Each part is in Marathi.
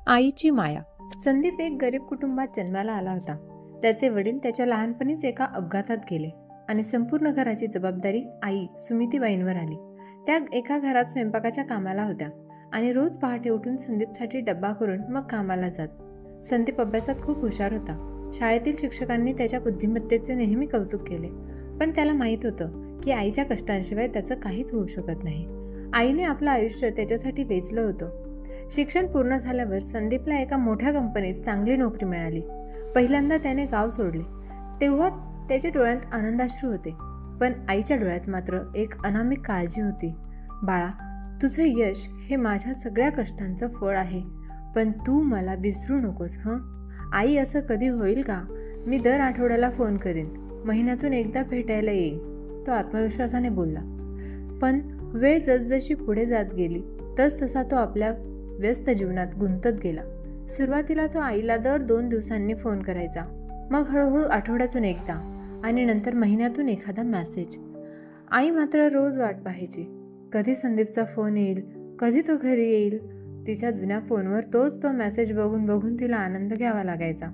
आईची माया. संदीप एक गरीब कुटुंबात जन्माला आला होता. त्याचे वडील त्याच्या लहानपणीच एका अपघातात गेले आणि संपूर्ण घराची जबाबदारी आई सुमितीबाईंवर आली. त्या एका घरात स्वयंपाकाच्या कामाला होत्या आणि रोज पहाटे उठून संदीपसाठी डब्बा करून मग कामाला जात. संदीप अभ्यासात खूप हुशार होता. शाळेतील शिक्षकांनी त्याच्या बुद्धिमत्तेचे नेहमी कौतुक केले, पण त्याला माहीत होतं की आईच्या कष्टांशिवाय त्याचं काहीच होऊ शकत नाही. आईने आपलं आयुष्य त्याच्यासाठी वेचलं होतं. शिक्षण पूर्ण झाल्यावर संदीपला एका मोठ्या कंपनीत चांगली नोकरी मिळाली. पहिल्यांदा त्याने गाव सोडले तेव्हा त्याच्या डोळ्यात आनंदाश्रू होते, पण आईच्या डोळ्यात मात्र एक अनामिक काळजी होती. बाळा, तुझं यश हे माझ्या सगळ्या कष्टांचं फळ आहे, पण तू मला विसरू नकोस हं. आई, असं कधी होईल का? मी दर आठवड्याला फोन करीन, महिन्यातून एकदा भेटायला येईन, तो आत्मविश्वासाने बोलला. पण वेळ जसजशी पुढे जात गेली तसा तो आपल्या व्यस्त जीवनात गुंतत गेला. सुरुवातीला तो आईला दर 2 दिवसांनी फोन करायचा, मग हळूहळू आठवड्यातून एकदा आणि नंतर महिन्यातून एखादा मेसेज. आई मात्र रोज वाट पाहायची, कधी संदीपचा फोन येईल, कधी तो घरी येईल. तिच्या जुन्या फोनवर तो मेसेज बघून तिला आनंद घ्यावा लागायचा.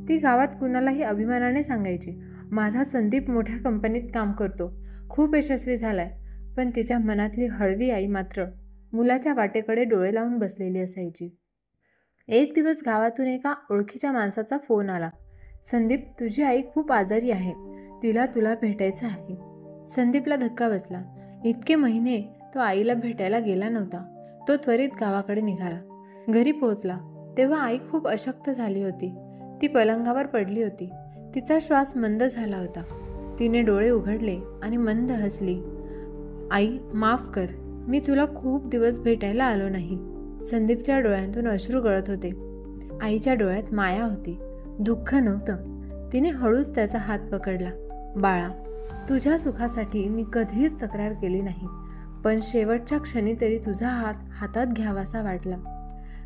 ती गावात कुणालाही अभिमानाने सांगायची, माझा संदीप मोठ्या कंपनीत काम करतो, खूप यशस्वी झालाय. पण तिच्या मनातली हळवी आई मात्र मुलाच्या वाटेकडे डोळे लावून बसलेली असायची. एक दिवस गावातून एका ओळखीच्या माणसाचा फोन आला. संदीप, तुझी आई खूप आजारी आहे, तिला तुला भेटायचं आहे. संदीपला धक्का बसला. इतके महिने तो आईला भेटायला गेला नव्हता. तो त्वरित गावाकडे निघाला. घरी पोहोचला तेव्हा आई खूप अशक्त झाली होती. ती पलंगावर पडली होती. तिचा श्वास मंद झाला होता. तिने डोळे उघडले आणि मंद हसली. आई, माफ कर, मी तुला खूप दिवस भेटायला आलो नाही. संदीपच्या डोळ्यांतून अश्रू गळत होते. आईच्या डोळ्यात माया होती, दुःख नव्हतं. तिने हळूच त्याचा हात पकडला. बाळा, तुझ्या सुखासाठी मी कधीच तक्रार केली नाही, पण शेवटच्या क्षणी तरी तुझा हात हातात घ्यावासा वाटला.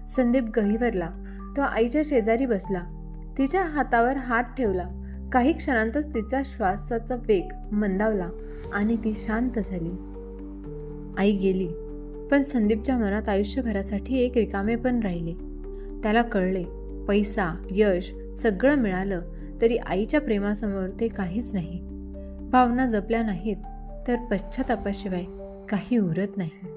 संदीप गहिवरला. तो आईच्या शेजारी बसला, तिच्या हातावर हात ठेवला. काही क्षणांतच तिचा श्वासाचा वेग मंदावला आणि ती शांत झाली. आई गेली, पण संदीपच्या मनात आयुष्यभरासाठी एक रिकामेपण राहिले. त्याला कळले, पैसा, यश सगळं मिळालं तरी आईच्या प्रेमासमोर ते काहीच नाही. भावना जपल्या नाहीत तर पश्चातापाशिवाय काही उरत नाही.